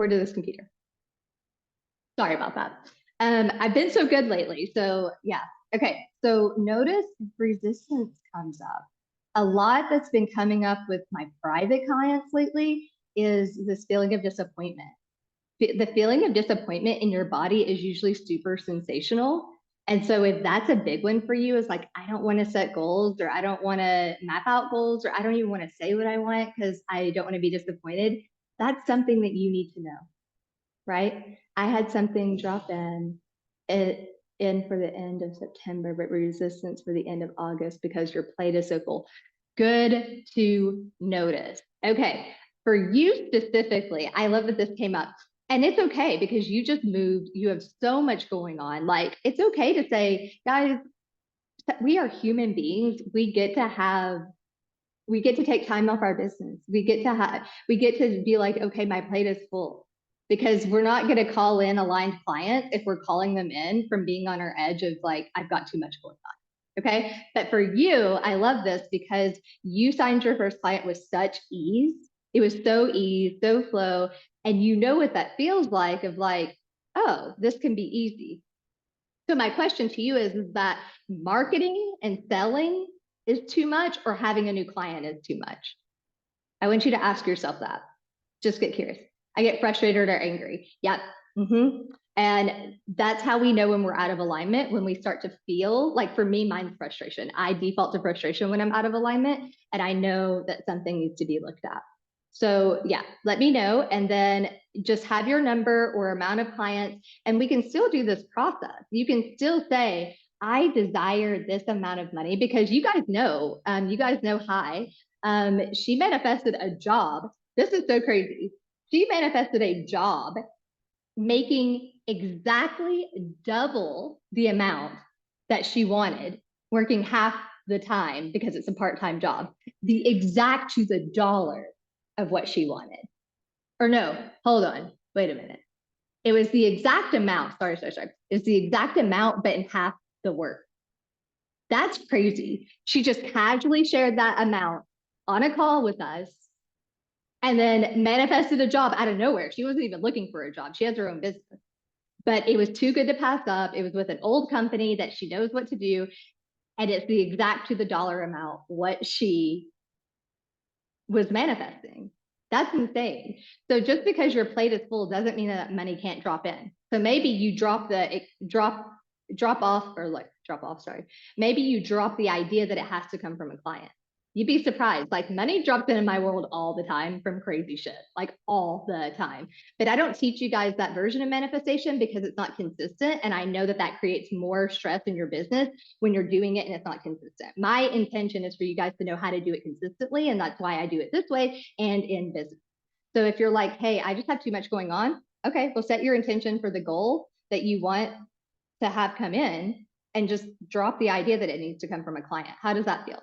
or to this computer. Sorry about that. I've been so good lately. So yeah. Okay. So notice resistance comes up. A lot that's been coming up with my private clients lately is this feeling of disappointment. The feeling of disappointment in your body is usually super sensational. And so if that's a big one for you, is like, I don't want to set goals, or I don't want to map out goals, or I don't even want to say what I want because I don't want to be disappointed. That's something that you need to know, right? I had something drop in for the end of September, but resistance for the end of August because your plate is so full. Good to notice. Okay, for you specifically, I love that this came up. And it's okay because you just moved, you have so much going on. Like, it's okay to say, guys, we are human beings. We get to take time off our business. We get to be like, okay, my plate is full, because we're not going to call in aligned clients if we're calling them in from being on our edge of like, I've got too much going on. Okay. But for you, I love this because you signed your first client with such ease. It was so easy, so flow. And you know what that feels like, of like, oh, this can be easy. So my question to you is that marketing and selling is too much, or having a new client is too much? I want you to ask yourself that. Just get curious. I get frustrated or angry. Yep. And that's how we know when we're out of alignment, when we start to feel like, for me, mine's frustration. I default to frustration when I'm out of alignment, and I know that something needs to be looked at. So yeah, let me know, and then just have your number or amount of clients, and we can still do this process. You can still say, I desire this amount of money, because you guys know, hi, she manifested a job. This is so crazy. She manifested a job making exactly double the amount that she wanted, working half the time because it's a part-time job, the exact to the dollar of what she wanted. Or no, hold on, wait a minute. It was the exact amount, sorry. It's the exact amount, but in half the work. That's crazy. She just casually shared that amount on a call with us, and then manifested a job out of nowhere. She wasn't even looking for a job. She has her own business, but it was too good to pass up. It was with an old company that she knows what to do. And it's the exact to the dollar amount what she was manifesting. That's insane. So just because your plate is full doesn't mean that money can't drop in. So maybe you drop off, sorry. Maybe you drop the idea that it has to come from a client. You'd be surprised. Like, money drops in my world all the time from crazy shit, like all the time. But I don't teach you guys that version of manifestation because it's not consistent. And I know that that creates more stress in your business when you're doing it and it's not consistent. My intention is for you guys to know how to do it consistently. And that's why I do it this way and in business. So if you're like, hey, I just have too much going on. Okay, well, set your intention for the goal that you want to have come in, and just drop the idea that it needs to come from a client. How does that feel?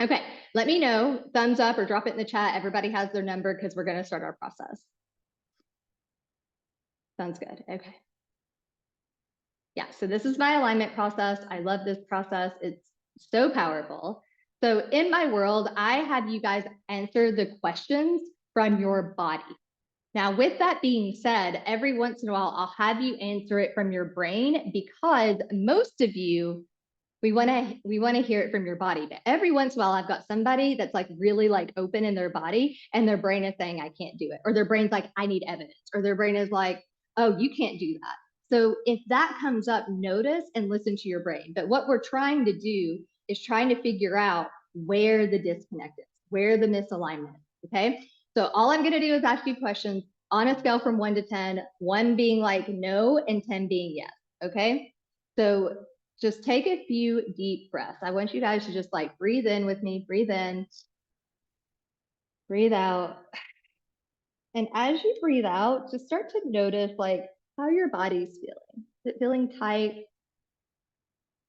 Okay, let me know, thumbs up or drop it in the chat. Everybody has their number because we're going to start our process. Sounds good. Okay. Yeah, so this is my alignment process. I love this process. It's so powerful. So in my world, I have you guys answer the questions from your body. Now, with that being said, every once in a while, I'll have you answer it from your brain, because most of you, we want to hear it from your body. But every once in a while, I've got somebody that's like really like open in their body, and their brain is saying, I can't do it. Or their brain's like, I need evidence. Or their brain is like, oh, you can't do that. So if that comes up, notice and listen to your brain. But what we're trying to do is trying to figure out where the disconnect is, where the misalignment is, okay? So all I'm gonna do is ask you questions on a scale from 1 to 10, 1 being like no and 10 being yes, okay? So just take a few deep breaths. I want you guys to just like breathe in with me, breathe in, breathe out. And as you breathe out, just start to notice like how your body's feeling. Is it feeling tight?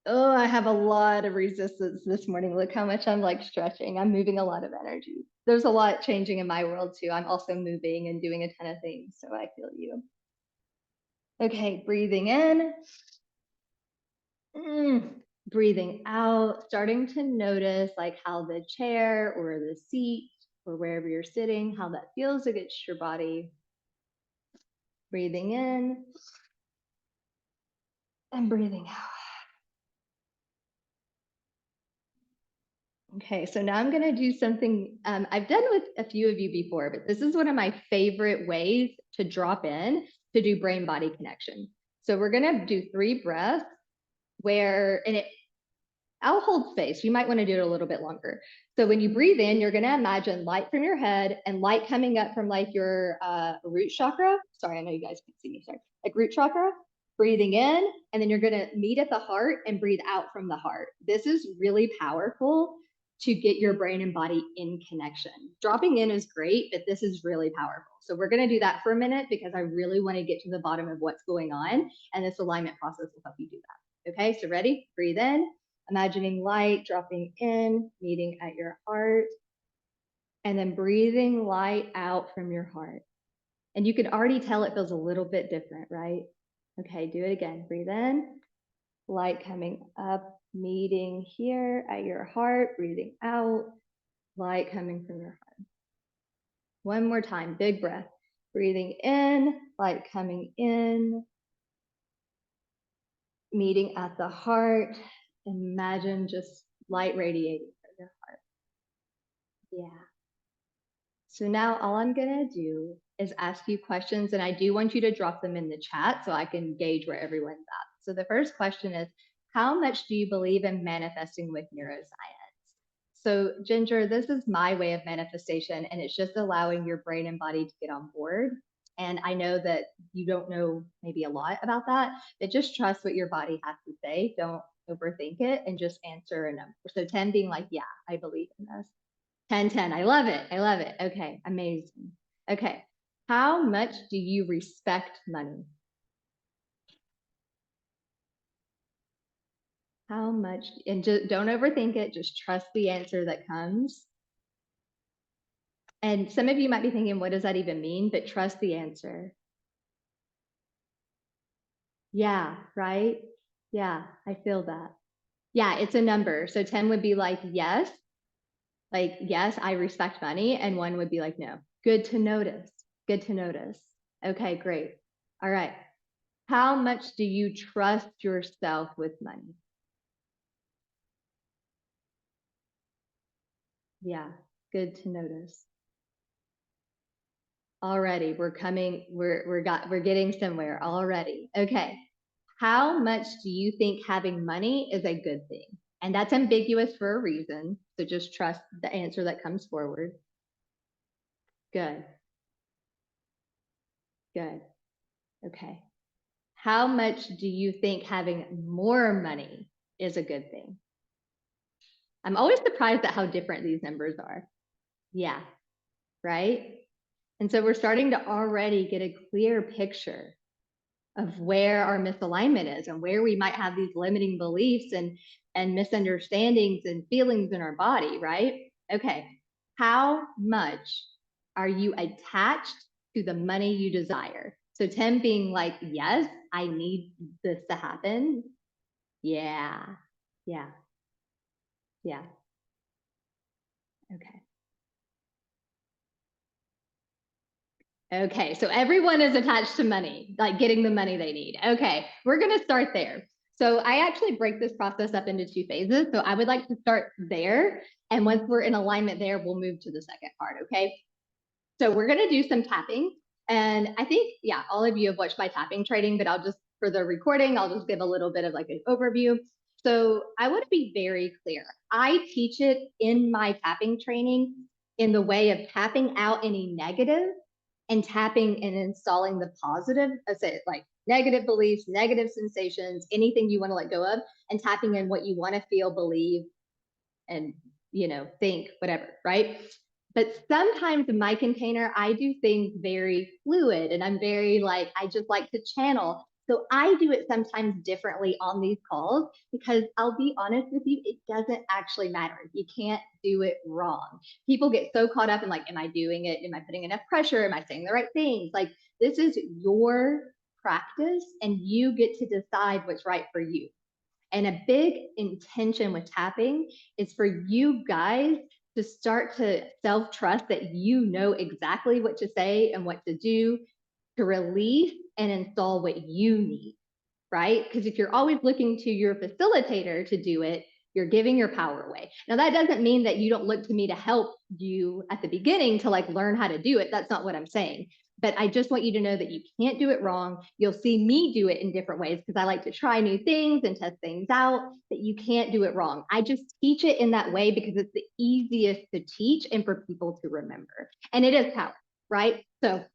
Oh, I have a lot of resistance this morning. Look how much I'm like stretching. I'm moving a lot of energy. There's a lot changing in my world too. I'm also moving and doing a ton of things, so I feel you. Okay, breathing in. Breathing out, starting to notice like how the chair or the seat or wherever you're sitting, how that feels against your body. Breathing in and breathing out. Okay, so now I'm going to do something I've done with a few of you before, but this is one of my favorite ways to drop in to do brain body connection. So we're going to do 3 breaths where, and I'll hold space. You might want to do it a little bit longer. So when you breathe in, you're going to imagine light from your head and light coming up from like your root chakra. Sorry, I know you guys can't see me. Sorry. Like root chakra, breathing in, and then you're going to meet at the heart and breathe out from the heart. This is really powerful to get your brain and body in connection. Dropping in is great, but this is really powerful. So we're going to do that for a minute because I really want to get to the bottom of what's going on, and this alignment process will help you do that. Okay, so ready? Breathe in. Imagining light dropping in, meeting at your heart, and then breathing light out from your heart. And you can already tell it feels a little bit different, right? Okay, do it again. Breathe in, light coming up, meeting here at your heart, breathing out, light coming from your heart. One more time, big breath. Breathing in, light coming in, meeting at the heart. Imagine just light radiating from your heart. Yeah. So now all I'm going to do is ask you questions, and I do want you to drop them in the chat so I can gauge where everyone's at. So the first question is, how much do you believe in manifesting with neuroscience? So Ginger, this is my way of manifestation, and it's just allowing your brain and body to get on board. And I know that you don't know maybe a lot about that, but just trust what your body has to say. Don't overthink it and just answer a number. So 10 being like, yeah, I believe in this. 10, 10. I love it. I love it. Okay, amazing. Okay, how much do you respect money? How much, and just don't overthink it, just trust the answer that comes. And some of you might be thinking, what does that even mean? But trust the answer. Yeah, right? Yeah, I feel that. Yeah, it's a number. So 10 would be like, yes, I respect money. And 1 would be like, no. Good to notice. Good to notice. Okay, great. All right. How much do you trust yourself with money? Yeah, good to notice. Already, we're getting somewhere already. Okay. How much do you think having money is a good thing? And that's ambiguous for a reason. So just trust the answer that comes forward. Good. Good. Okay. How much do you think having more money is a good thing? I'm always surprised at how different these numbers are. Yeah, right? And so we're starting to already get a clear picture of where our misalignment is and where we might have these limiting beliefs and misunderstandings and feelings in our body, right? Okay, how much are you attached to the money you desire? So 10 being like, yes, I need this to happen. Yeah, yeah, yeah. Okay. Okay, so everyone is attached to money, like getting the money they need. Okay, we're gonna start there. So I actually break this process up into 2 phases. So I would like to start there. And once we're in alignment there, we'll move to the second part, okay? So we're gonna do some tapping. And I think, yeah, all of you have watched my tapping training, but I'll just, for the recording, I'll just give a little bit of like an overview. So I want to be very clear. I teach it in my tapping training in the way of tapping out any negative and tapping and installing the positive, as it like negative beliefs, negative sensations, anything you want to let go of, and tapping in what you want to feel, believe, and think, whatever, right? But sometimes in my container, I do things very fluid and I'm very like, I just like to channel. So I do it sometimes differently on these calls because I'll be honest with you, it doesn't actually matter. You can't do it wrong. People get so caught up in like, am I doing it? Am I putting enough pressure? Am I saying the right things? Like, this is your practice and you get to decide what's right for you. And a big intention with tapping is for you guys to start to self-trust that you know exactly what to say and what to do to release and install what you need, right? Because if you're always looking to your facilitator to do it, you're giving your power away. Now, that doesn't mean that you don't look to me to help you at the beginning to like learn how to do it. That's not what I'm saying. But I just want you to know that you can't do it wrong. You'll see me do it in different ways because I like to try new things and test things out, but you can't do it wrong. I just teach it in that way because it's the easiest to teach and for people to remember. And it is power, right? So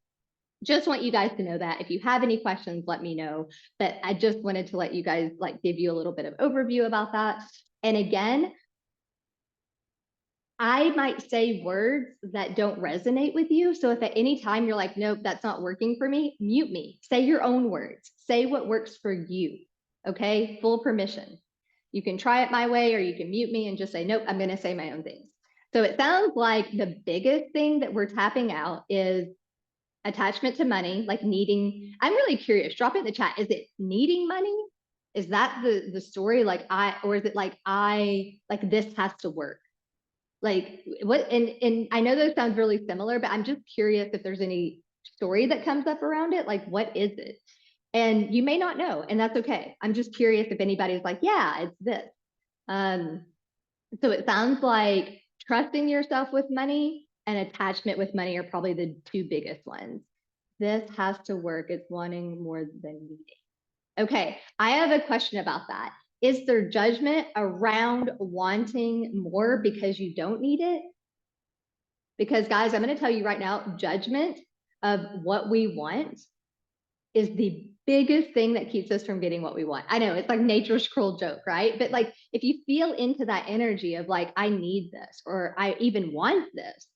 just want you guys to know that. If you have any questions, let me know. But I just wanted to let you guys like give you a little bit of overview about that. And again, I might say words that don't resonate with you. So if at any time you're like, nope, that's not working for me, mute me. Say your own words. Say what works for you. Okay, full permission. You can try it my way, or you can mute me and just say, nope, I'm going to say my own things. So it sounds like the biggest thing that we're tapping out is attachment to money, like needing. I'm really curious. Drop it in the chat. Is it needing money? Is that the story? Like or is it like like this has to work? Like what? And I know those sound really similar, but I'm just curious if there's any story that comes up around it. Like, what is it? And you may not know, and that's okay. I'm just curious if anybody's like, yeah, it's this. So it sounds like trusting yourself with money and attachment with money are probably the two biggest ones. This has to work. It's wanting more than needing. Okay, I have a question about that. Is there judgment around wanting more because you don't need it? Because guys, I'm going to tell you right now, judgment of what we want is the biggest thing that keeps us from getting what we want. I know it's like nature's cruel joke, right? But like if you feel into that energy of like, I need this, or I even want this,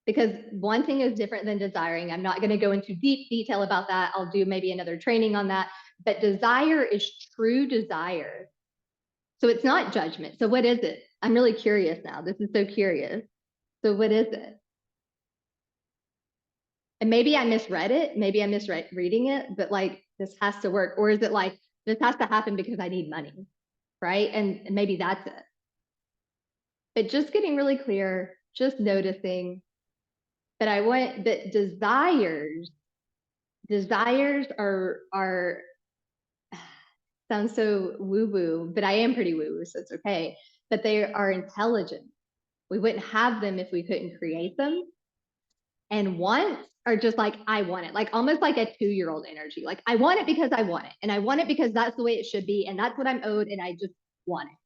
because wanting is different than desiring. I'm not going to go into deep detail about that. I'll do maybe another training on that. But desire is true desire. So it's not judgment. So what is it? I'm really curious now. This is so curious. So what is it? And maybe I misread it. Maybe I'm misreading it, but like this has to work. Or is it like this has to happen because I need money, right? And maybe that's it. But just getting really clear, just noticing. But I want that desires are sounds so woo-woo, but I am pretty woo-woo, so it's okay. But they are intelligent. We wouldn't have them if we couldn't create them. And wants are just like, I want it, like almost like a 2-year-old energy. Like, I want it because I want it. And I want it because that's the way it should be. And that's what I'm owed. And I just want it.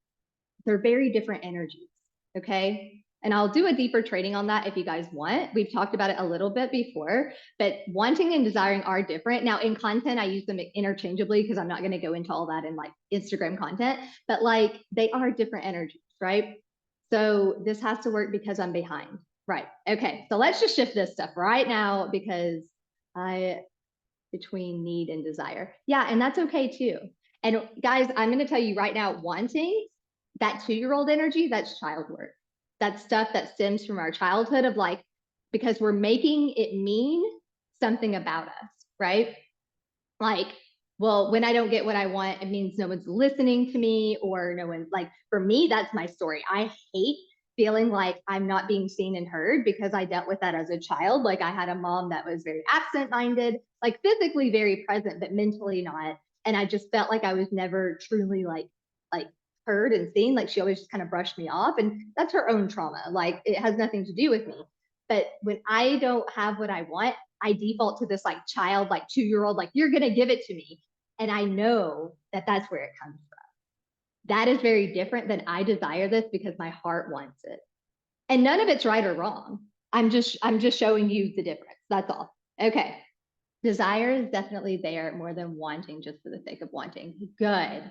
They're very different energies. Okay. And I'll do a deeper training on that if you guys want. We've talked about it a little bit before, but wanting and desiring are different. Now, in content, I use them interchangeably because I'm not going to go into all that in like Instagram content, but like they are different energies, right? So this has to work because I'm behind. Right. Okay. So let's just shift this stuff right now because between need and desire. Yeah. And that's okay too. And guys, I'm going to tell you right now, wanting that 2-year-old energy, that's child work. That's stuff that stems from our childhood of like, because we're making it mean something about us, right? Like, well, when I don't get what I want, it means no one's listening to me, or no one's like, for me, that's my story. I hate feeling like I'm not being seen and heard because I dealt with that as a child. Like I had a mom that was very absent-minded, like physically very present, but mentally not. And I just felt like I was never truly like heard and seen. Like she always just kind of brushed me off. And that's her own trauma. Like it has nothing to do with me. But when I don't have what I want, I default to this like child, like 2-year-old, like you're going to give it to me. And I know that that's where it comes from. That is very different than I desire this because my heart wants it. And none of it's right or wrong. I'm just showing you the difference. That's all. Okay. Desire is definitely there more than wanting just for the sake of wanting. Good.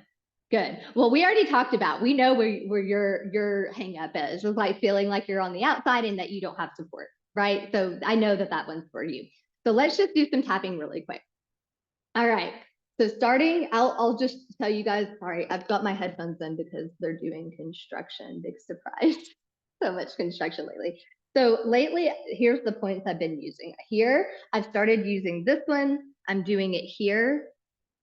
Good. Well, we already talked about, we know where your hang up is. It's like feeling like you're on the outside and that you don't have support, right? So I know that that one's for you. So let's just do some tapping really quick. All right. So starting, I'll just tell you guys, sorry, I've got my headphones in because they're doing construction, big surprise. So much construction lately. So lately, here's the points I've been using. Here, I've started using this one. I'm doing it here,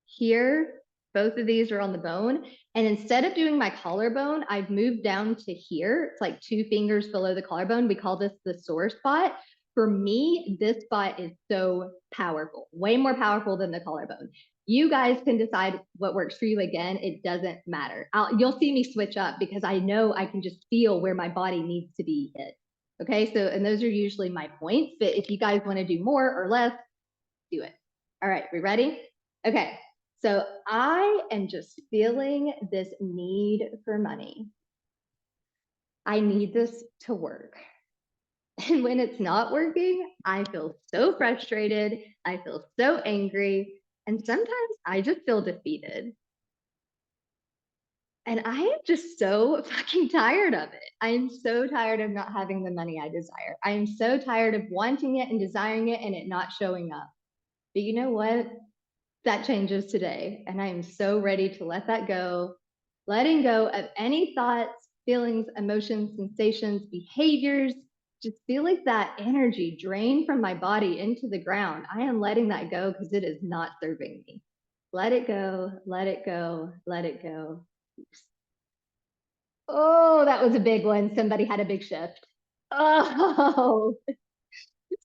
here. Both of these are on the bone. And instead of doing my collarbone, I've moved down to here. It's like 2 fingers below the collarbone. We call this the sore spot. For me, this spot is so powerful, way more powerful than the collarbone. You guys can decide what works for you. Again, it doesn't matter. You'll see me switch up because I know I can just feel where my body needs to be hit. Okay, so, and those are usually my points, but if you guys want to do more or less, do it. All right, we ready? Okay, so I am just feeling this need for money. I need this to work. And when it's not working, I feel so frustrated. I feel so angry. And sometimes I just feel defeated. And I am just so fucking tired of it. I am so tired of not having the money I desire. I am so tired of wanting it and desiring it and it not showing up. But you know what? That changes today. And I am so ready to let that go, letting go of any thoughts, feelings, emotions, sensations, behaviors. Just feel like that energy drain from my body into the ground. I am letting that go because it is not serving me. Let it go, let it go, let it go. Oh, that was a big one. Somebody had a big shift. Oh,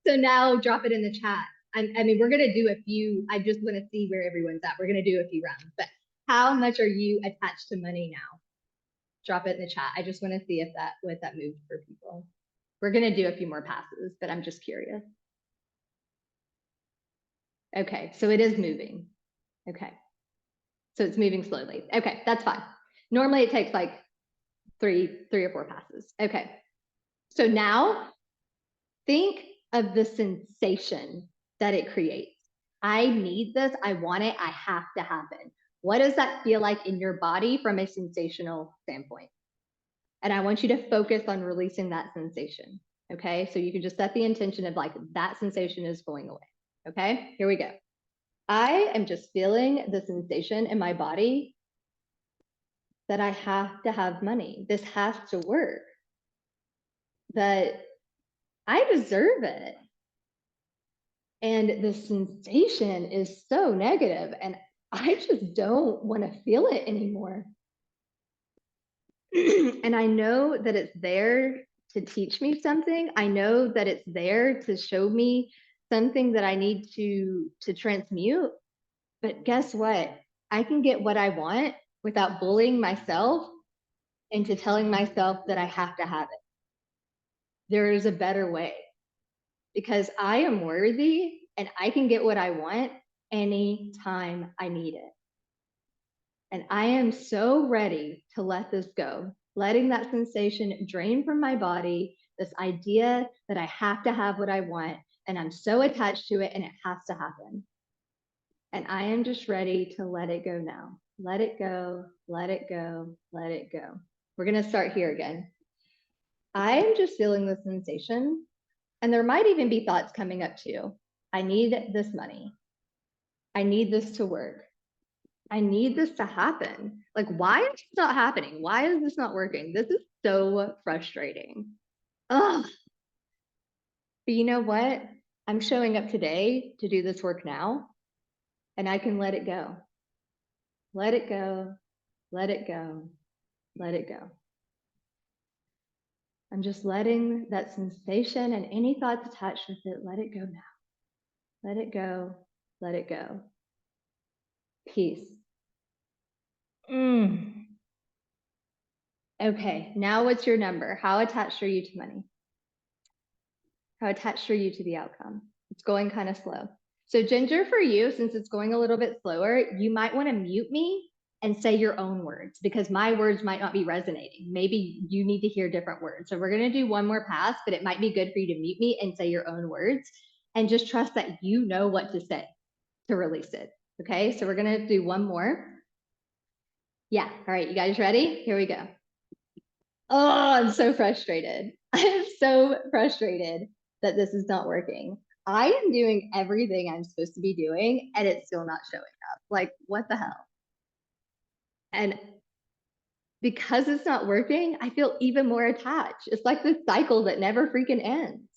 so now drop it in the chat. I mean, we're going to do a few. I just want to see where everyone's at. We're going to do a few rounds, but how much are you attached to money now? Drop it in the chat. I just want to see if that moved for people. We're going to do a few more passes, but I'm just curious. Okay, so it is moving. Okay, so it's moving slowly. Okay, that's fine. Normally it takes like three or four passes. Okay, so now think of the sensation that it creates. I need this, I want it, I have to happen. What does that feel like in your body from a sensational standpoint? And I want you to focus on releasing that sensation. Okay, so you can just set the intention of like that sensation is going away. Okay, here we go. I am just feeling the sensation in my body that I have to have money. This has to work. That I deserve it. And the sensation is so negative, and I just don't want to feel it anymore. And I know that it's there to teach me something. I know that it's there to show me something that I need to transmute. But guess what? I can get what I want without bullying myself into telling myself that I have to have it. There is a better way because I am worthy and I can get what I want anytime I need it. And I am so ready to let this go, letting that sensation drain from my body, this idea that I have to have what I want, and I'm so attached to it and it has to happen. And I am just ready to let it go now. Let it go, let it go, let it go. We're going to start here again. I am just feeling the sensation, and there might even be thoughts coming up too. I need this money. I need this to work. I need this to happen. Like, why is this not happening? Why is this not working? This is so frustrating. Ugh. But you know what? I'm showing up today to do this work now, and I can let it go. Let it go, let it go, let it go. I'm just letting that sensation and any thoughts attached with it, let it go now. Let it go, let it go. Peace. Okay, now what's your number? How attached are you to money? How attached are you to the outcome? It's going kind of slow. So Ginger, for you, since it's going a little bit slower, you might want to mute me and say your own words because my words might not be resonating. Maybe you need to hear different words. So we're going to do one more pass, but it might be good for you to mute me and say your own words and just trust that you know what to say to release it. Okay, so we're going to do one more. Yeah, all right, you guys ready? Here we go. Oh, I'm so frustrated. I'm so frustrated that this is not working. I am doing everything I'm supposed to be doing and it's still not showing up. Like, what the hell? And because it's not working, I feel even more attached. It's like this cycle that never freaking ends.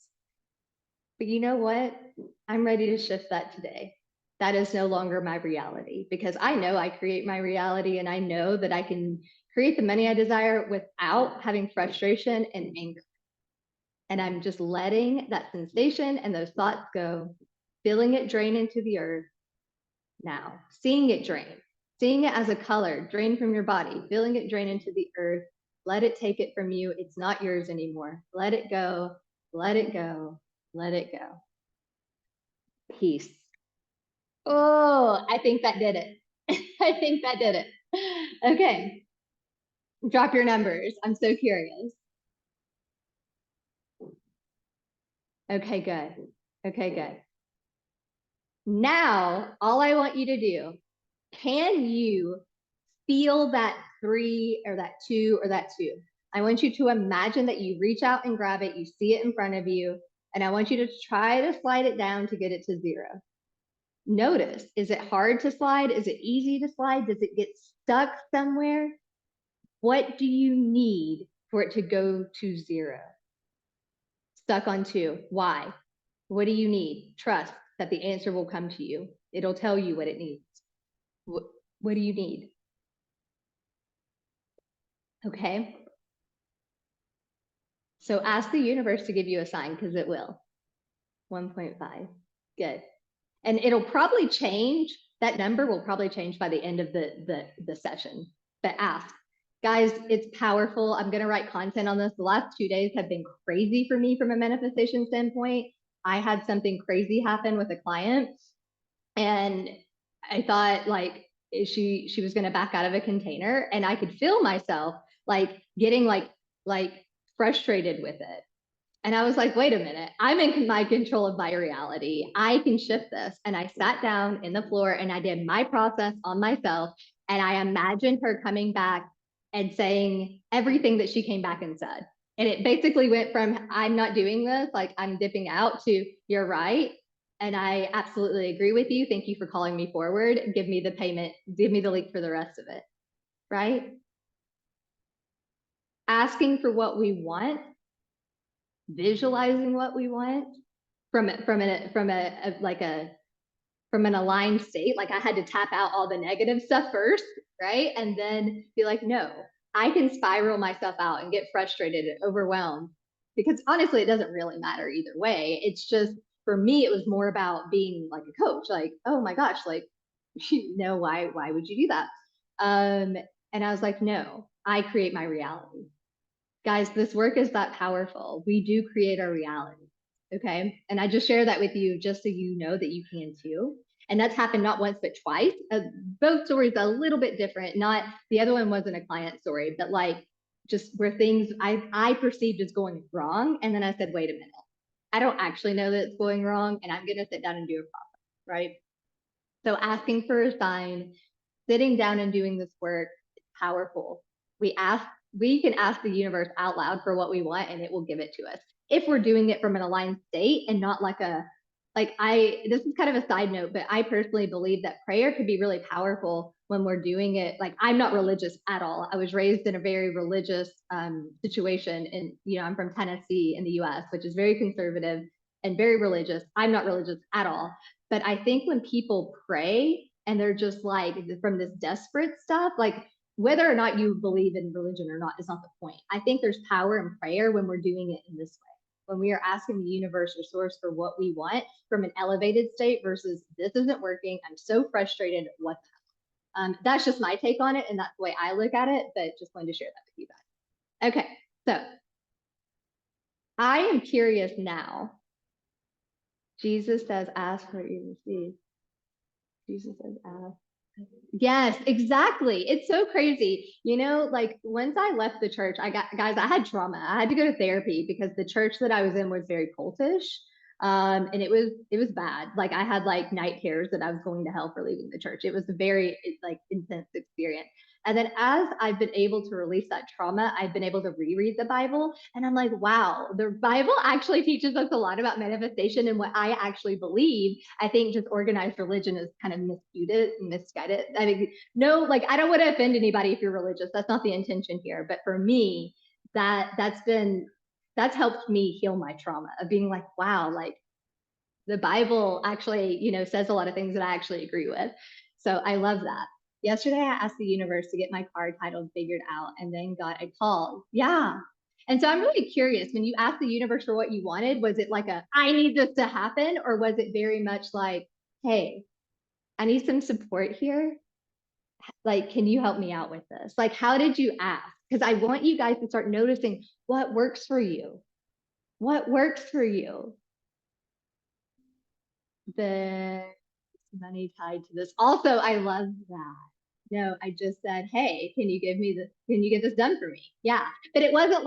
But you know what? I'm ready to shift that today. That is no longer my reality because I know I create my reality and I know that I can create the money I desire without having frustration and anger. And I'm just letting that sensation and those thoughts go, feeling it drain into the earth now, seeing it drain, seeing it as a color drain from your body, feeling it drain into the earth. Let it take it from you. It's not yours anymore. Let it go, let it go, let it go. Peace. Oh, I think that did it. I think that did it. Okay. Drop your numbers. I'm so curious. Okay, good. Okay, good. Now, all I want you to do, can you feel that 3 or that 2 or that 2? I want you to imagine that you reach out and grab it, you see it in front of you, and I want you to try to slide it down to get it to 0. Notice, is it hard to slide? Is it easy to slide? Does it get stuck somewhere? What do you need for it to go to 0? Stuck on 2. Why? What do you need? Trust that the answer will come to you. It'll tell you what it needs. What do you need? Okay. So ask the universe to give you a sign because it will. 1.5. Good. And it'll probably change. That number will probably change by the end of the session. But ask. Guys, it's powerful. I'm going to write content on this. The last 2 days have been crazy for me from a manifestation standpoint. I had something crazy happen with a client, and I thought like she was going to back out of a container, and I could feel myself like getting like frustrated with it. And I was like, wait a minute, I'm in my control of my reality. I can shift this. And I sat down in the floor and I did my process on myself. And I imagined her coming back and saying everything that she came back and said. And it basically went from, I'm not doing this, like I'm dipping out, to you're right. And I absolutely agree with you. Thank you for calling me forward. Give me the payment, give me the link for the rest of it. Right? Asking for what we want, visualizing what we want from an aligned state. Like I had to tap out all the negative stuff first, right? And then be like, no, I can spiral myself out and get frustrated and overwhelmed, because honestly, it doesn't really matter either way. It's just, for me, it was more about being like a coach, like, oh my gosh, like, why would you do that? And I was like, no, I create my reality. Guys, this work is that powerful. We do create our reality. Okay. And I just share that with you just so you know that you can too. And that's happened not once, but twice. Both stories are a little bit different. Not, the other one wasn't a client story, but like just where things I perceived as going wrong. And then I said, wait a minute, I don't actually know that it's going wrong. And I'm going to sit down and do a process, right? So asking for a sign, sitting down and doing this work is powerful. We can ask the universe out loud for what we want, and it will give it to us if we're doing it from an aligned state and not like this is kind of a side note, but I personally believe that prayer could be really powerful when we're doing it. Like, I'm not religious at all. I was raised in a very religious situation, and I'm from Tennessee in the US, which is very conservative and very religious. I'm not religious at all. But I think when people pray and they're just like from this desperate stuff, like whether or not you believe in religion or not is not the point. I think there's power in prayer when we're doing it in this way, when we are asking the universe or source for what we want from an elevated state versus this isn't working, I'm so frustrated, what the hell? That's just my take on it, and that's the way I look at it, but just wanted to share that with you guys. Okay, so I am curious now. Jesus says, ask what you receive. Jesus says, ask. Yes, exactly. It's so crazy. Like once I left the church, I had trauma. I had to go to therapy because the church that I was in was very cultish. And it was bad. Like I had like night terrors that I was going to hell for leaving the church. It was a very like intense experience. And then as I've been able to release that trauma, I've been able to reread the Bible. And I'm like, wow, the Bible actually teaches us a lot about manifestation and what I actually believe. I think just organized religion is kind of misguided. I mean, no, like I don't want to offend anybody if you're religious. That's not the intention here. But for me, that's helped me heal my trauma of being like, wow, like the Bible actually, says a lot of things that I actually agree with. So I love that. Yesterday, I asked the universe to get my car title figured out and then got a call. Yeah. And so I'm really curious, when you asked the universe for what you wanted, was it like I need this to happen? Or was it very much like, hey, I need some support here. Like, can you help me out with this? Like, how did you ask? Because I want you guys to start noticing what works for you. What works for you? The money tied to this. Also, I love that. No, I just said, hey, can you get this done for me? Yeah. But it wasn't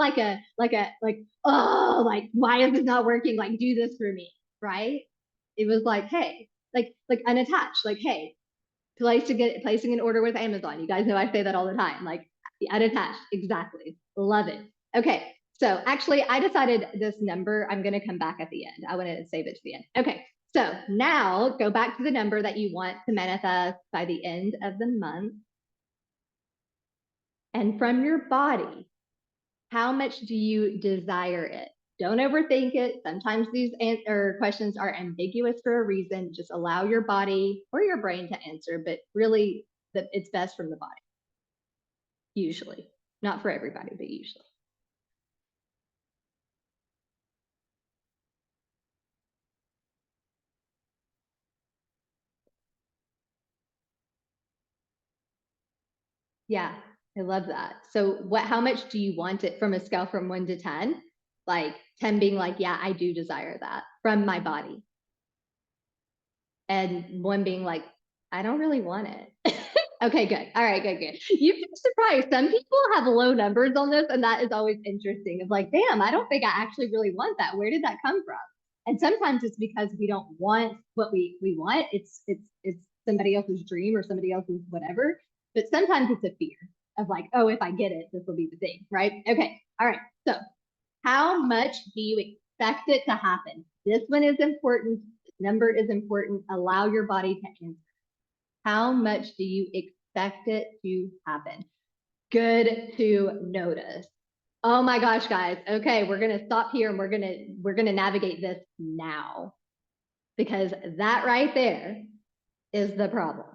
oh, like, why is this not working? Like, do this for me. Right. It was like, hey, like unattached, like, hey, placing an order with Amazon. You guys know I say that all the time. Like, unattached. Exactly. Love it. Okay. So actually, I decided this number, I'm going to come back at the end. I want to save it to the end. Okay. So now go back to the number that you want to manifest by the end of the month. And from your body, how much do you desire it? Don't overthink it. Sometimes these questions are ambiguous for a reason. Just allow your body or your brain to answer, but really it's best from the body, usually. Not for everybody, but usually. Yeah, I love that. So how much do you want it from a scale from 1 to 10? Like 10 being like, yeah, I do desire that from my body. And 1 being like, I don't really want it. Okay, good. All right, good. You'd be surprised. Some people have low numbers on this, and that is always interesting. It's like, damn, I don't think I actually really want that. Where did that come from? And sometimes it's because we don't want what we want. It's somebody else's dream or somebody else's whatever. But sometimes it's a fear of like, oh, if I get it, this will be the thing, right? Okay. All right. So how much do you expect it to happen? This one is important. This number is important. Allow your body to answer. How much do you expect it to happen? Good to notice. Oh my gosh, guys. Okay, we're gonna stop here and we're gonna navigate this now, because that right there is the problem.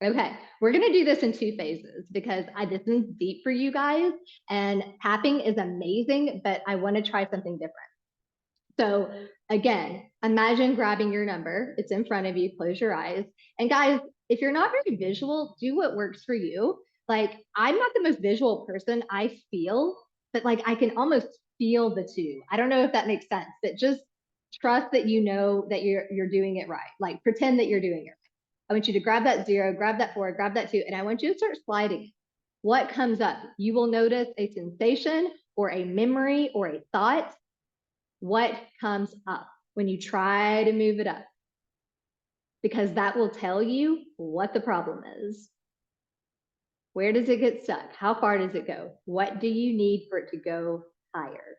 Okay, we're gonna do this in 2 phases because this is deep for you guys, and tapping is amazing, but I want to try something different. So again, imagine grabbing your number. It's in front of you. Close your eyes. And guys, if you're not very visual, do what works for you. Like, I'm not the most visual person. I feel, but like I can almost feel the two. I don't know if that makes sense, but just trust that you know that you're doing it right. Like, pretend that you're doing it right. I want you to grab that 0, grab that 4, grab that 2, and I want you to start sliding. What comes up? You will notice a sensation or a memory or a thought. What comes up when you try to move it up? Because that will tell you what the problem is. Where does it get stuck? How far does it go? What do you need for it to go higher?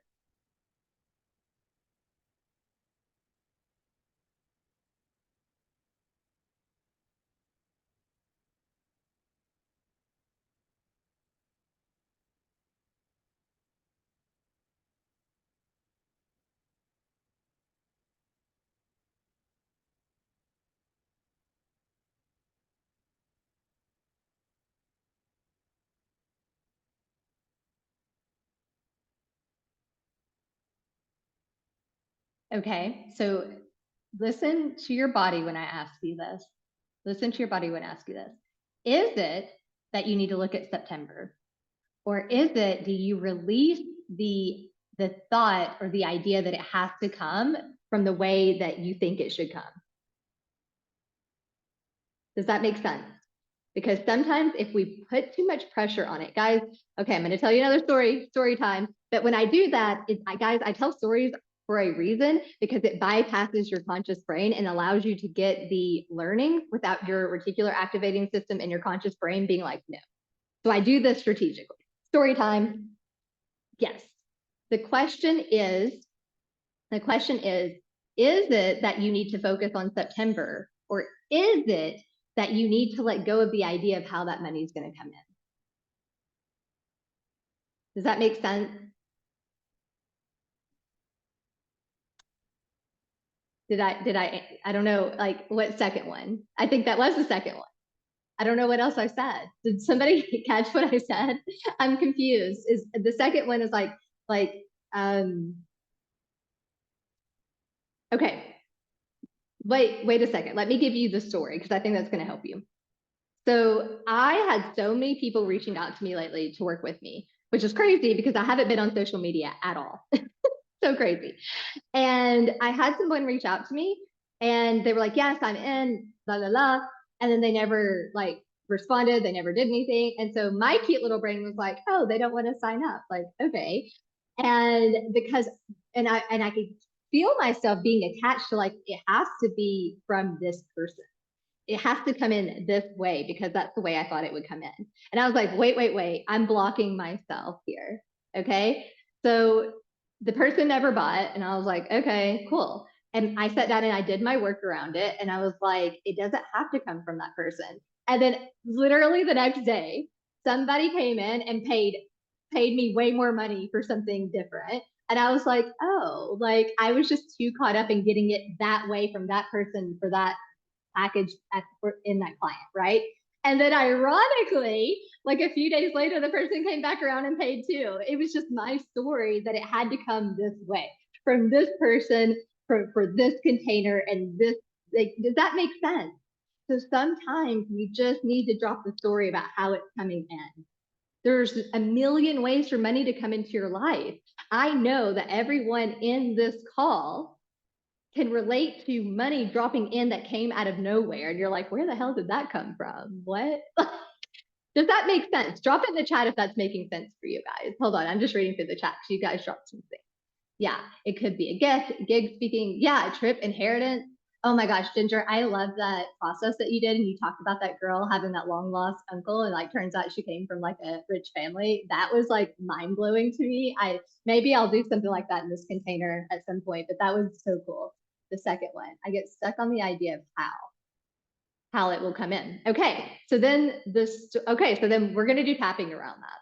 Okay, so listen to your body when I ask you this. Listen to your body when I ask you this. Is it that you need to look at September? Or is it, do you release the thought or the idea that it has to come from the way that you think it should come? Does that make sense? Because sometimes if we put too much pressure on it, guys, okay, I'm going to tell you another story time. But when I do that, guys, I tell stories for a reason, because it bypasses your conscious brain and allows you to get the learning without your reticular activating system and your conscious brain being like, no. So I do this strategically. Story time. Yes. The question is, is it that you need to focus on September, or is it that you need to let go of the idea of how that money is going to come in? Does that make sense? I don't know, like, what second one? I think that was the second one. I don't know what else I said. Did somebody catch what I said? I'm confused. Is the second one is like Okay, wait a second. Let me give you the story because I think that's going to help you. So I had so many people reaching out to me lately to work with me, which is crazy because I haven't been on social media at all. So crazy. And I had someone reach out to me and they were like, yes, I'm in, blah, blah, blah. And then they never like responded. They never did anything. And so my cute little brain was like, oh, they don't want to sign up. Like, okay. And because, and I could feel myself being attached to like, it has to be from this person. It has to come in this way because that's the way I thought it would come in. And I was like, wait, I'm blocking myself here. Okay. So the person never bought, and I was like, okay, cool. And I sat down and I did my work around it. And I was like, it doesn't have to come from that person. And then literally the next day, somebody came in and paid me way more money for something different. And I was like, oh, like I was just too caught up in getting it that way from that person for that package in that client, right? And then ironically, like a few days later, the person came back around and paid too. It was just my story that it had to come this way from this person for this container and this. Like, does that make sense? So sometimes you just need to drop the story about how it's coming in. There's a million ways for money to come into your life. I know that everyone in this call can relate to money dropping in that came out of nowhere. And you're like, where the hell did that come from? What? Does that make sense? Drop it in the chat if that's making sense for you guys. Hold on, I'm just reading through the chat. You guys dropped something. Yeah, it could be a gift, gig speaking. Yeah, a trip, inheritance. Oh my gosh, Ginger, I love that process that you did. And you talked about that girl having that long lost uncle. And like, turns out she came from like a rich family. That was like mind blowing to me. Maybe I'll do something like that in this container at some point, but that was so cool. The second one, I get stuck on the idea of how it will come in. Okay, so then so then we're going to do tapping around that.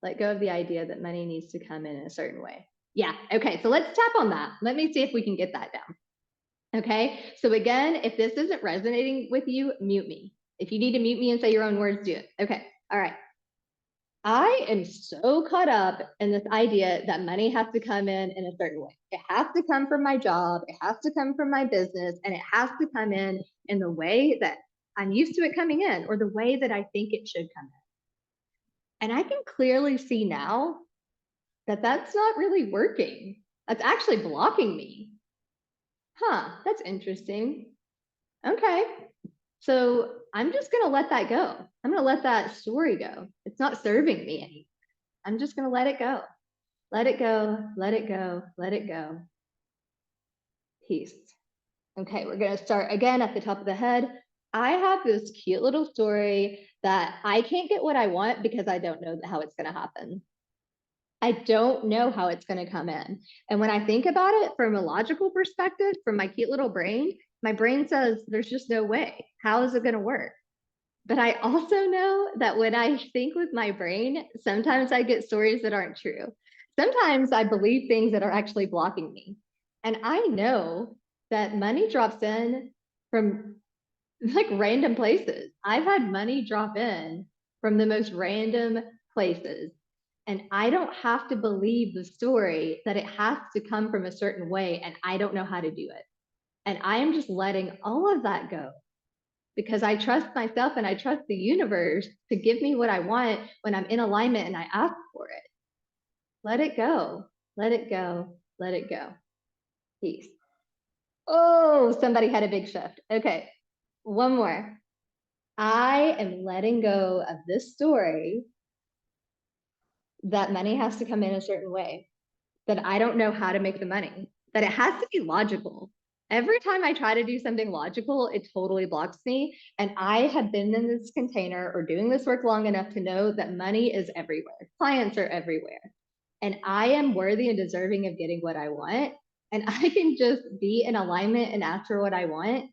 Let go of the idea that money needs to come in a certain way. Yeah, okay, so let's tap on that. Let me see if we can get that down. Okay, so again, if this isn't resonating with you, mute me. If you need to mute me and say your own words, do it. Okay, all right. I am so caught up in this idea that money has to come in a certain way. It has to come from my job, it has to come from my business, and it has to come in the way that I'm used to it coming in or the way that I think it should come in. And I can clearly see now that that's not really working. That's actually blocking me. Huh, that's interesting. Okay. So I'm just going to let that go. I'm going to let that story go. It's not serving me anymore. I'm just going to let it go. Let it go, let it go, let it go. Peace. Okay, we're going to start again at the top of the head. I have this cute little story that I can't get what I want because I don't know how it's going to happen. I don't know how it's going to come in. And when I think about it from a logical perspective, from my cute little brain, my brain says, there's just no way. How is it going to work? But I also know that when I think with my brain, sometimes I get stories that aren't true. Sometimes I believe things that are actually blocking me. And I know that money drops in from like random places. I've had money drop in from the most random places. And I don't have to believe the story that it has to come from a certain way. And I don't know how to do it. And I am just letting all of that go because I trust myself and I trust the universe to give me what I want when I'm in alignment and I ask for it. Let it go. Let it go. Let it go. Peace. Oh, somebody had a big shift. Okay. One more. I am letting go of this story that money has to come in a certain way, that I don't know how to make the money, that it has to be logical. Every time I try to do something logical, it totally blocks me. And I have been in this container or doing this work long enough to know that money is everywhere. Clients are everywhere. And I am worthy and deserving of getting what I want. And I can just be in alignment and ask for what I want.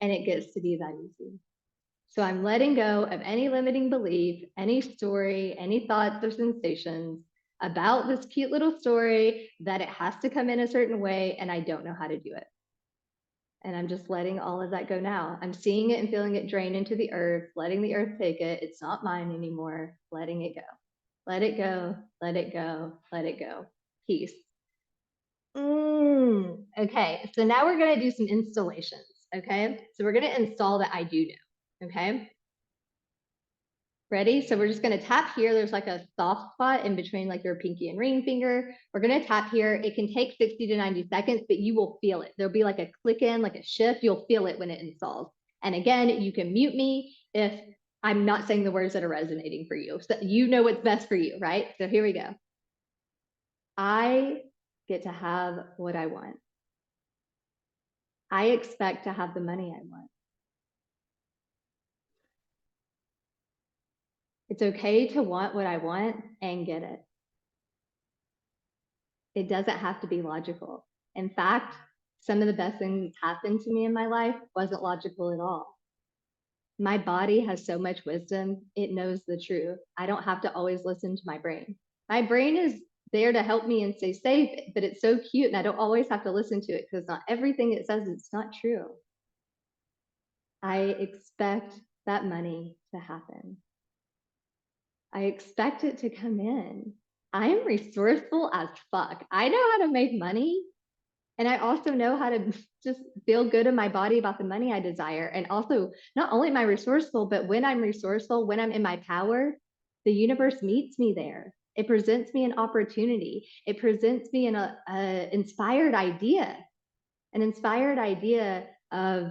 And it gets to be that easy. So I'm letting go of any limiting belief, any story, any thoughts or sensations about this cute little story that it has to come in a certain way and I don't know how to do it. And I'm just letting all of that go now. I'm seeing it and feeling it drain into the earth, letting the earth take it. It's not mine anymore, letting it go. Let it go, let it go, let it go. Peace. Okay, so now we're going to do some installations. Okay, so we're going to install the I do know. Okay, ready? So we're just going to tap here. There's like a soft spot in between like your pinky and ring finger. We're going to tap here. It can take 60 to 90 seconds, but you will feel it. There'll be like a click in, like a shift. You'll feel it when it installs. And again, you can mute me if I'm not saying the words that are resonating for you. So you know what's best for you, right? So here we go. I get to have what I want. I expect to have the money I want. It's okay to want what I want and get it. It doesn't have to be logical. In fact, some of the best things that happened to me in my life wasn't logical at all. My body has so much wisdom, it knows the truth. I don't have to always listen to my brain. My brain is there to help me and stay safe, but it's so cute and I don't always have to listen to it because not everything it says it's not true. I expect that money to happen. I expect it to come in. I'm resourceful as fuck. I know how to make money. And I also know how to just feel good in my body about the money I desire. And also, not only am I resourceful, but when I'm resourceful, when I'm in my power, the universe meets me there. It presents me an opportunity. It presents me an inspired idea, of,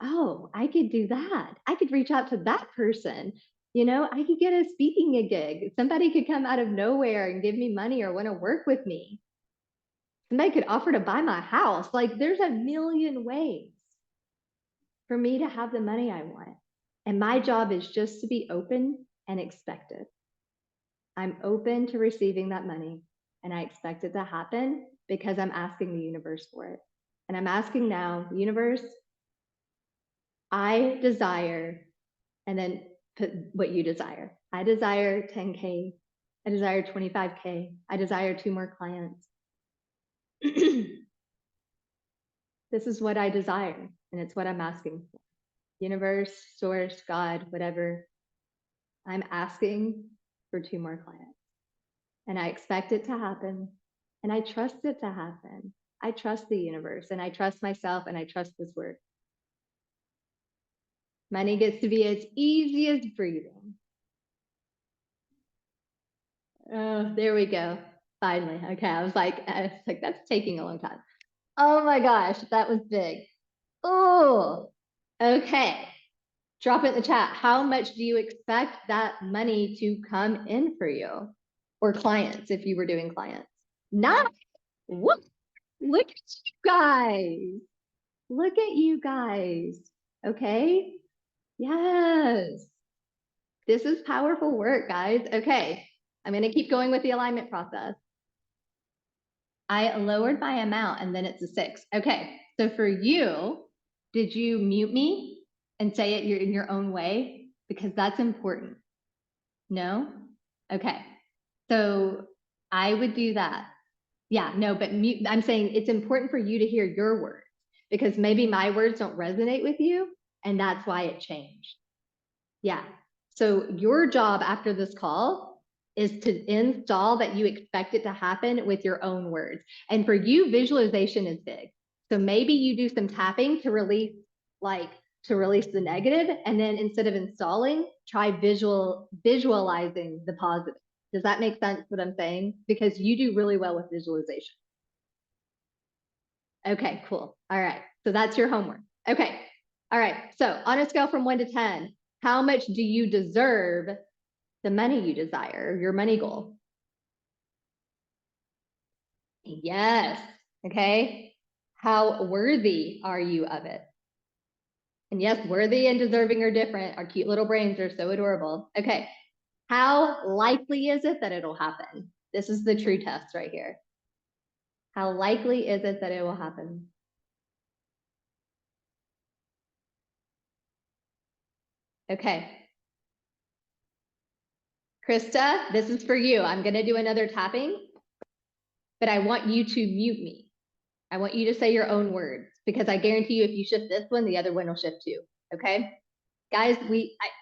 oh, I could do that. I could reach out to that person. You know, I could get a speaking gig. Somebody could come out of nowhere and give me money or want to work with me. Somebody could offer to buy my house. Like there's a million ways for me to have the money I want. And my job is just to be open and expect it. I'm open to receiving that money and I expect it to happen because I'm asking the universe for it. And I'm asking now, universe, I desire, and then put what you desire. I desire 10K. I desire 25K. I desire 2 more clients. This is what I desire, and it's what I'm asking for. Universe, source, God, whatever. I'm asking for 2 more clients. And I expect it to happen. And I trust it to happen. I trust the universe and I trust myself and I trust this work. Money gets to be as easy as breathing. Oh, there we go. Finally. Okay. I was like, that's taking a long time. Oh my gosh, that was big. Oh, okay. Drop it in the chat. How much do you expect that money to come in for you? Or clients, if you were doing clients? Not what? Look at you guys. Look at you guys. Okay. Yes. This is powerful work, guys. Okay. I'm going to keep going with the alignment process. I lowered my amount and then it's a 6. Okay. So for you, did you mute me and say it in your own way? Because that's important. No? Okay. So I would do that. Yeah, no, but mute, I'm saying it's important for you to hear your words because maybe my words don't resonate with you and that's why it changed. Yeah. So your job after this call is to install that you expect it to happen with your own words. And for you, visualization is big. So maybe you do some tapping to release the negative. And then instead of installing, try visualizing the positive. Does that make sense what I'm saying? Because you do really well with visualization. Okay, cool. All right. So that's your homework. Okay. All right. So on a scale from 1 to 10, how much do you deserve the money you desire, your money goal? Yes. Okay. How worthy are you of it? And yes, worthy and deserving are different. Our cute little brains are so adorable. Okay. How likely is it that it'll happen? This is the true test right here. How likely is it that it will happen? Okay. Krista, this is for you. I'm going to do another tapping, but I want you to mute me. I want you to say your own words because I guarantee you if you shift this one, the other one will shift too. Okay. Guys,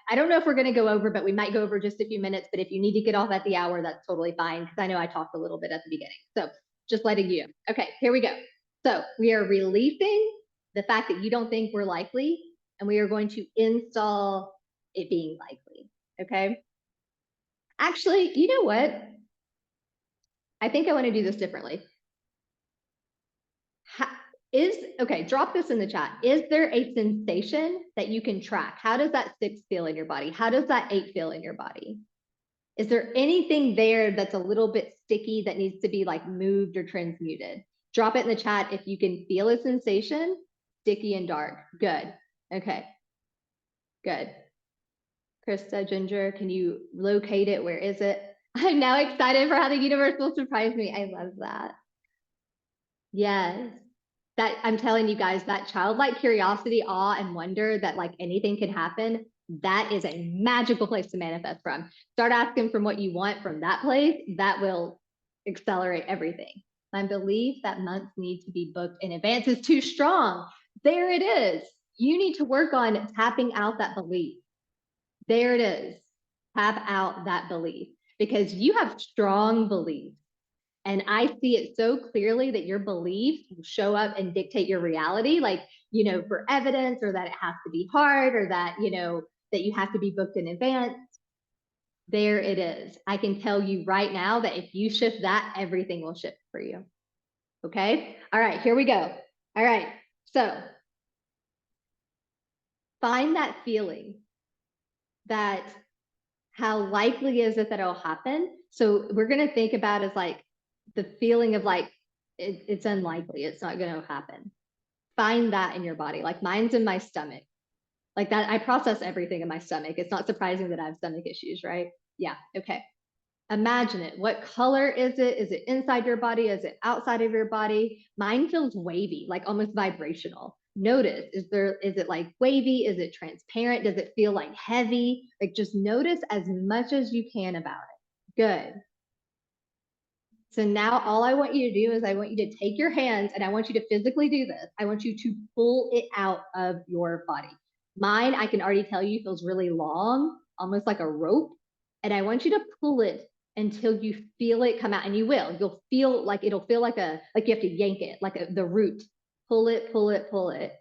I don't know if we're going to go over, but we might go over just a few minutes. But if you need to get off at the hour, that's totally fine because I know I talked a little bit at the beginning. So just letting you know. Okay, here we go. So we are releasing the fact that you don't think we're likely, and we are going to install it being likely, okay? Actually, you know what? I think I want to do this differently. Okay, drop this in the chat. Is there a sensation that you can track? How does that 6 feel in your body? How does that 8 feel in your body? Is there anything there that's a little bit sticky that needs to be like moved or transmuted? Drop it in the chat if you can feel a sensation, sticky and dark. Good. Okay. Good. Krista, Ginger, can you locate it? Where is it? I'm now excited for how the universe will surprise me. I love that. Yes. That I'm telling you guys, that childlike curiosity, awe, and wonder that like anything can happen, that is a magical place to manifest from. Start asking from what you want from that place. That will accelerate everything. My belief that months need to be booked in advance is too strong. There it is. You need to work on tapping out that belief. There it is. Tap out that belief because you have strong beliefs. And I see it so clearly that your beliefs will show up and dictate your reality, like, you know, for evidence or that it has to be hard or that, you know, that you have to be booked in advance. There it is. I can tell you right now that if you shift that, everything will shift for you. Okay. All right, here we go. All right. So find that feeling that how likely is it that it'll happen? So we're going to think about as like the feeling of like, it's unlikely, it's not going to happen. Find that in your body. Like mine's in my stomach. Like that, I process everything in my stomach. It's not surprising that I have stomach issues, right? Yeah. Okay. Imagine it. What color is it? Is it inside your body? Is it outside of your body? Mine feels wavy, like almost vibrational. Notice, is it like wavy? Is it transparent? Does it feel like heavy? Like just notice as much as you can about it. Good. So now all I want you to do is I want you to take your hands and I want you to physically do this. I want you to pull it out of your body. Mine, I can already tell you, feels really long, almost like a rope. And I want you to pull it until you feel it come out, and you will. You'll feel like it'll feel like you have to yank it, like the root. Pull it, pull it, pull it.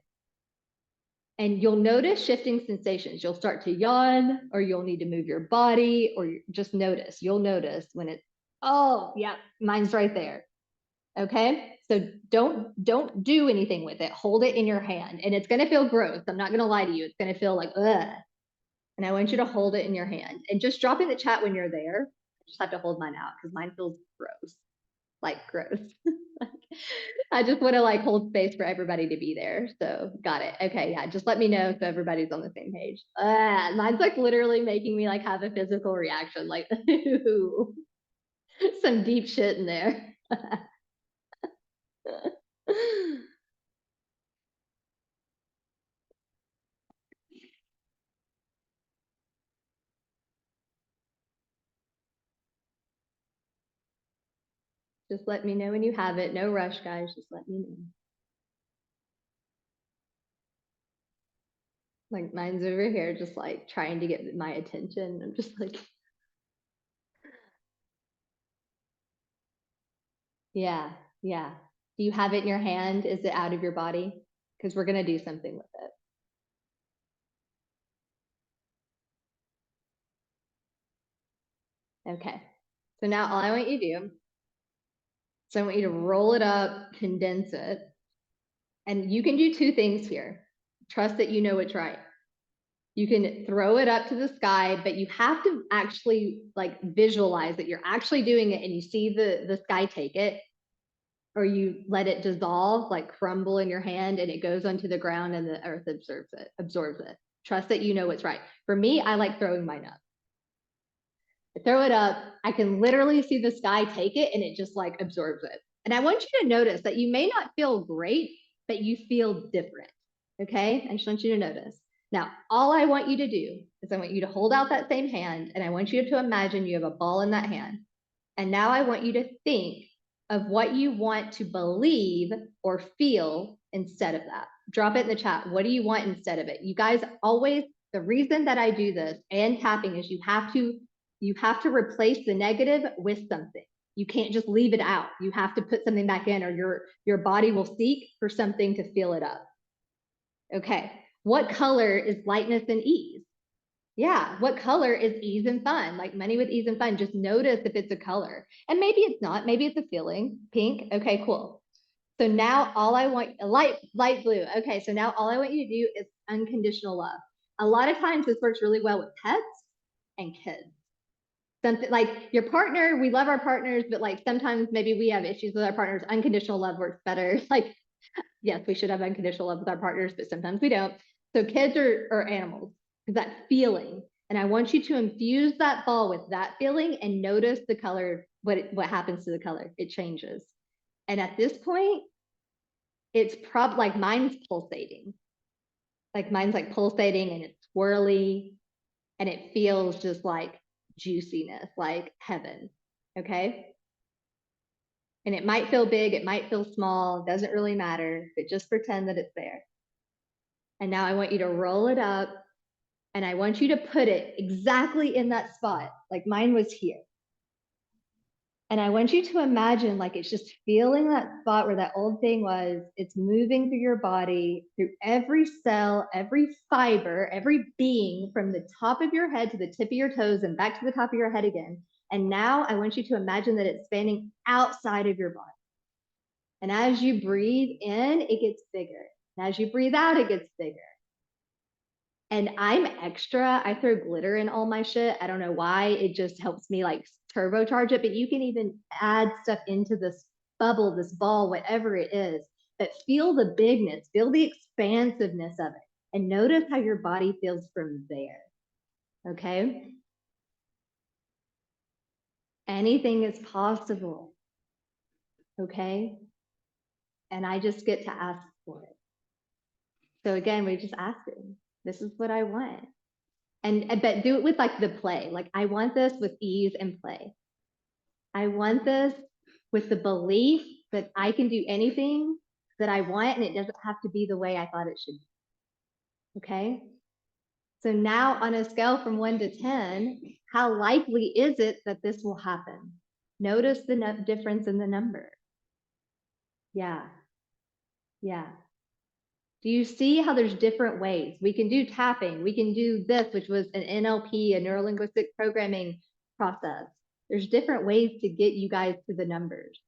And you'll notice shifting sensations. You'll start to yawn, or you'll need to move your body, or just notice. You'll notice when it's, oh, yeah, mine's right there. Okay, so don't do anything with it. Hold it in your hand, and it's gonna feel gross. I'm not gonna lie to you. It's gonna feel like ugh. And I want you to hold it in your hand, and just drop in the chat when you're there. I just have to hold mine out because mine feels gross, like gross. I just want to like hold space for everybody to be there. So got it. Okay, yeah. Just let me know so everybody's on the same page. Mine's like literally making me like have a physical reaction, like some deep shit in there. Just let me know when you have it. No rush, guys. Just let me know. Like mine's over here, just like trying to get my attention. I'm just like, yeah, yeah. Do you have it in your hand? Is it out of your body? Because we're going to do something with it. Okay. So now all I want you to do, so I want you to roll it up, condense it. And you can do two things here. Trust that you know it's right. You can throw it up to the sky, but you have to actually like visualize that you're actually doing it and you see the sky take it, or you let it dissolve, like crumble in your hand and it goes onto the ground and the earth absorbs it. Trust that you know what's right. For me, I like throwing mine up. I throw it up, I can literally see the sky take it and it just like absorbs it. And I want you to notice that you may not feel great, but you feel different. Okay, I just want you to notice. Now, all I want you to do is I want you to hold out that same hand and I want you to imagine you have a ball in that hand. And now I want you to think of what you want to believe or feel instead of that. Drop it in the chat. What do you want instead of it? You guys always, the reason that I do this and tapping is you have to replace the negative with something. You can't just leave it out. You have to put something back in, or your body will seek for something to fill it up. Okay, what color is lightness and ease? Yeah, what color is ease and fun? Like money with ease and fun. Just notice if it's a color. And maybe it's not, maybe it's a feeling. Pink. Okay, cool. So now all I want, light blue. Okay, so now all I want you to do is unconditional love. A lot of times this works really well with pets and kids. Something like your partner, we love our partners, but like sometimes maybe we have issues with our partners. Unconditional love works better. Like, yes, we should have unconditional love with our partners, but sometimes we don't. So kids or animals, because that feeling. And I want you to infuse that ball with that feeling and notice the color, what happens to the color. It changes. And at this point, it's probably like mine's pulsating. Like mine's like pulsating and it's swirly and it feels just like juiciness, like heaven. Okay. And it might feel big, it might feel small, doesn't really matter, but just pretend that it's there. And now I want you to roll it up and I want you to put it exactly in that spot. Like mine was here. And I want you to imagine like it's just feeling that spot where that old thing was. It's moving through your body, through every cell, every fiber, every being, from the top of your head to the tip of your toes and back to the top of your head again. And now I want you to imagine that it's spanning outside of your body. And as you breathe in, it gets bigger. And as you breathe out, it gets bigger. And I'm extra. I throw glitter in all my shit. I don't know why. It just helps me like turbocharge it. But you can even add stuff into this bubble, this ball, whatever it is. But feel the bigness, feel the expansiveness of it. And notice how your body feels from there. Okay? Anything is possible. Okay? And I just get to ask for it. So again, we're just asking, this is what I want. And but do it with like the play. Like I want this with ease and play. I want this with the belief that I can do anything that I want and it doesn't have to be the way I thought it should be. Okay. So now on a scale from 1 to 10, how likely is it that this will happen? Notice the difference in the number. Yeah. Yeah. Do you see how there's different ways? We can do tapping. We can do this, which was an NLP, a neuro-linguistic programming process. There's different ways to get you guys to the numbers.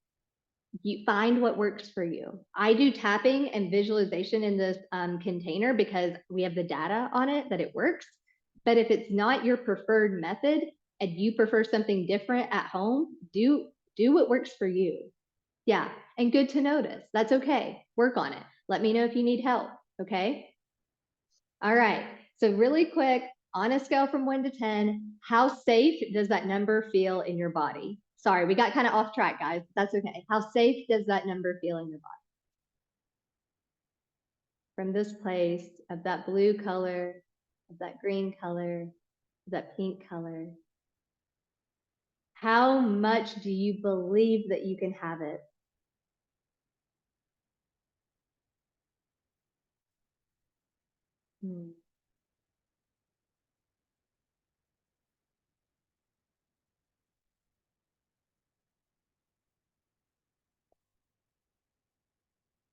You find what works for you. I do tapping and visualization in this container because we have the data on it that it works. But if it's not your preferred method and you prefer something different at home, do what works for you. Yeah, and good to notice. That's okay. Work on it. Let me know if you need help, okay? All right, so really quick, on a scale from 1 to 10, how safe does that number feel in your body? Sorry, we got kind of off track, guys. That's okay. How safe does that number feel in your body? From this place of that blue color, of that green color, of that pink color. How much do you believe that you can have it?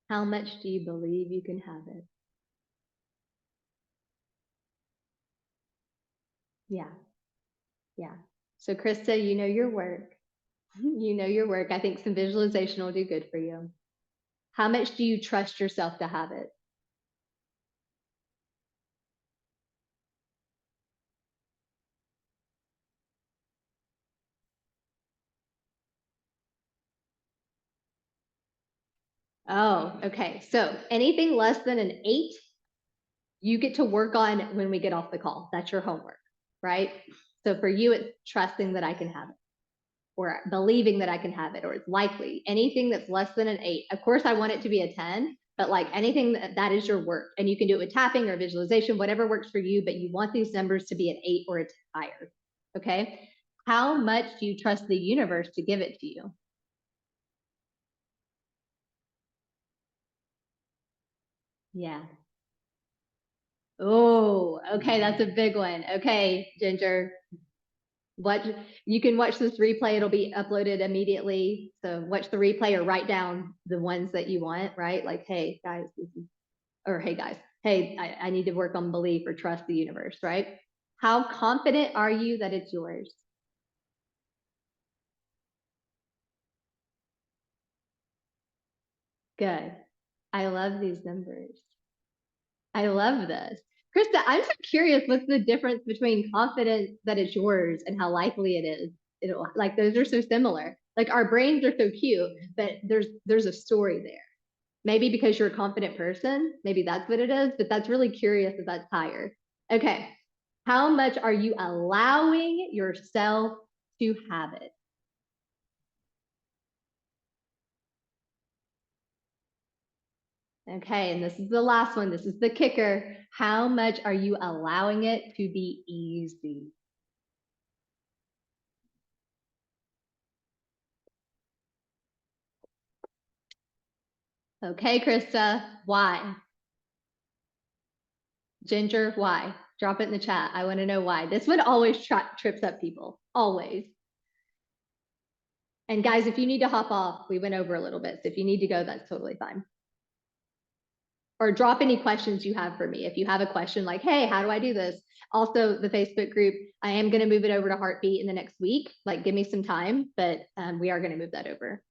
How much do you believe you can have it? Yeah, yeah. So Krista, you know your work. You know your work. I think some visualization will do good for you. How much do you trust yourself to have it? Oh, okay. So anything less than an 8, you get to work on when we get off the call. That's your homework, right? So for you, it's trusting that I can have it, or believing that I can have it, or it's likely. Anything that's less than an 8. Of course, I want it to be a 10, but like anything that is your work. And you can do it with tapping or visualization, whatever works for you, but you want these numbers to be an 8 or a 10 higher. Okay. How much do you trust the universe to give it to you? Yeah. Oh, okay. That's a big one. Okay, Ginger. You can watch this replay. It'll be uploaded immediately. So watch the replay or write down the ones that you want, right? Like, hey guys, hey guys, hey, I need to work on belief or trust the universe, right? How confident are you that it's yours? Good. I love these numbers. I love this. Krista, I'm so curious, what's the difference between confidence that it's yours and how likely it is? It'll, like, those are so similar. Like, our brains are so cute, but there's a story there. Maybe because you're a confident person, maybe that's what it is, but that's really curious that that's higher. Okay. How much are you allowing yourself to have it? Okay, and this is the last one. This is the kicker. How much are you allowing it to be easy? Okay, Krista, why? Ginger, why? Drop it in the chat. I want to know why. This one always trips up people, always. And guys, if you need to hop off, we went over a little bit. So if you need to go, that's totally fine. Or drop any questions you have for me. If you have a question like, hey, how do I do this? Also, the Facebook group, I am going to move it over to Heartbeat in the next week. Like, give me some time, but we are going to move that over.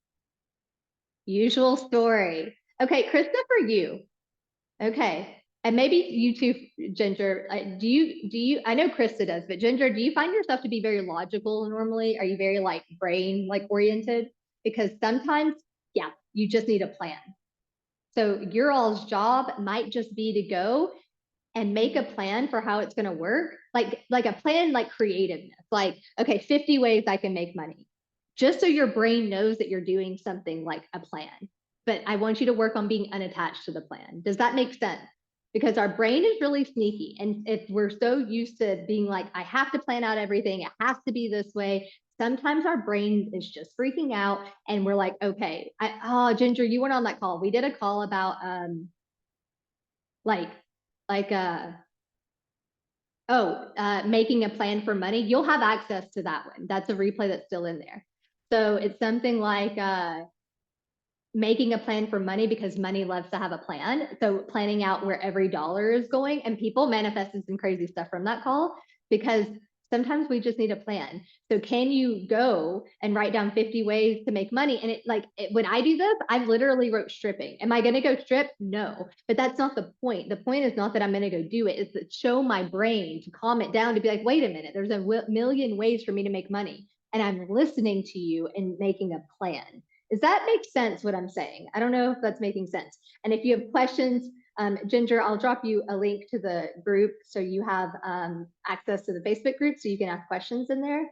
Usual story. Okay, Krista, for you. Okay. And maybe you too, Ginger. I know Krista does, but Ginger, do you find yourself to be very logical normally? Are you very like brain like oriented? Because sometimes, yeah, you just need a plan. So your all's job might just be to go and make a plan for how it's going to work, like a plan, like creativeness, like, okay, 50 ways I can make money, just so your brain knows that you're doing something like a plan. But I want you to work on being unattached to the plan. Does that make sense? Because our brain is really sneaky, and if we're so used to being like, I have to plan out everything, it has to be this way, sometimes our brain is just freaking out and we're like, okay, Ginger, you weren't on that call. We did a call about like like making a plan for money. You'll have access to that one. That's a replay that's still in there. So it's something like making a plan for money, because money loves to have a plan. So planning out where every dollar is going, and people manifested some crazy stuff from that call, because sometimes we just need a plan. So can you go and write down 50 ways to make money? And when I do this, I literally wrote stripping. Am I going to go strip? No, but that's not the point. The point is not that I'm going to go do it. It's to show my brain, to calm it down, to be like, wait a minute, there's a million ways for me to make money. And I'm listening to you and making a plan. Does that make sense what I'm saying? I don't know if that's making sense. And if you have questions, Ginger, I'll drop you a link to the group so you have access to the Facebook group so you can ask questions in there,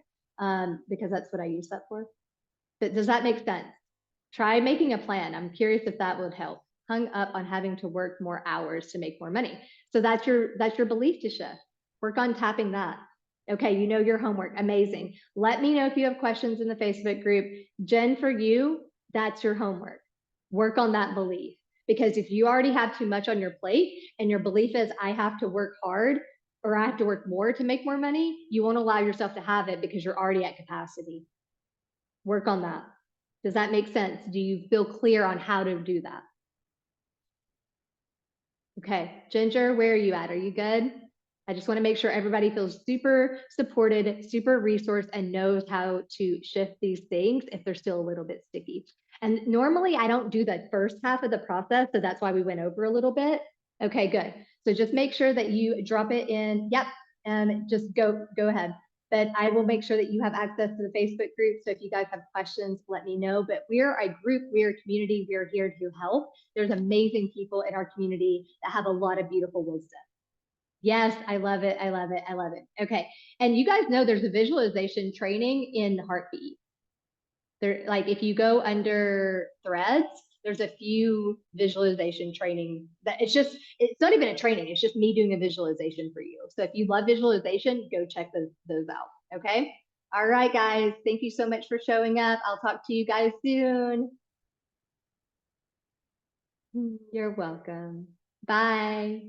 because that's what I use that for. But does that make sense? Try making a plan. I'm curious if that would help. Hung up on having to work more hours to make more money. So that's your belief to shift. Work on tapping that. Okay, you know your homework. Amazing. Let me know if you have questions in the Facebook group. Jen, for you, that's your homework. Work on that belief. Because if you already have too much on your plate and your belief is, I have to work hard or I have to work more to make more money, you won't allow yourself to have it because you're already at capacity. Work on that. Does that make sense? Do you feel clear on how to do that? Okay, Ginger, where are you at? Are you good? I just want to make sure everybody feels super supported, super resourced, and knows how to shift these things if they're still a little bit sticky. And normally I don't do the first half of the process, so that's why we went over a little bit. Okay, good. So just make sure that you drop it in. Yep, and just go ahead. But I will make sure that you have access to the Facebook group. So if you guys have questions, let me know. But we're a group, we're a community, we're here to help. There's amazing people in our community that have a lot of beautiful wisdom. Yes, I love it. I love it. I love it. Okay. And you guys know there's a visualization training in Heartbeat. There, like if you go under threads, there's a few visualization training that it's not even a training. It's just me doing a visualization for you. So if you love visualization, go check those out. Okay. All right, guys. Thank you so much for showing up. I'll talk to you guys soon. You're welcome. Bye.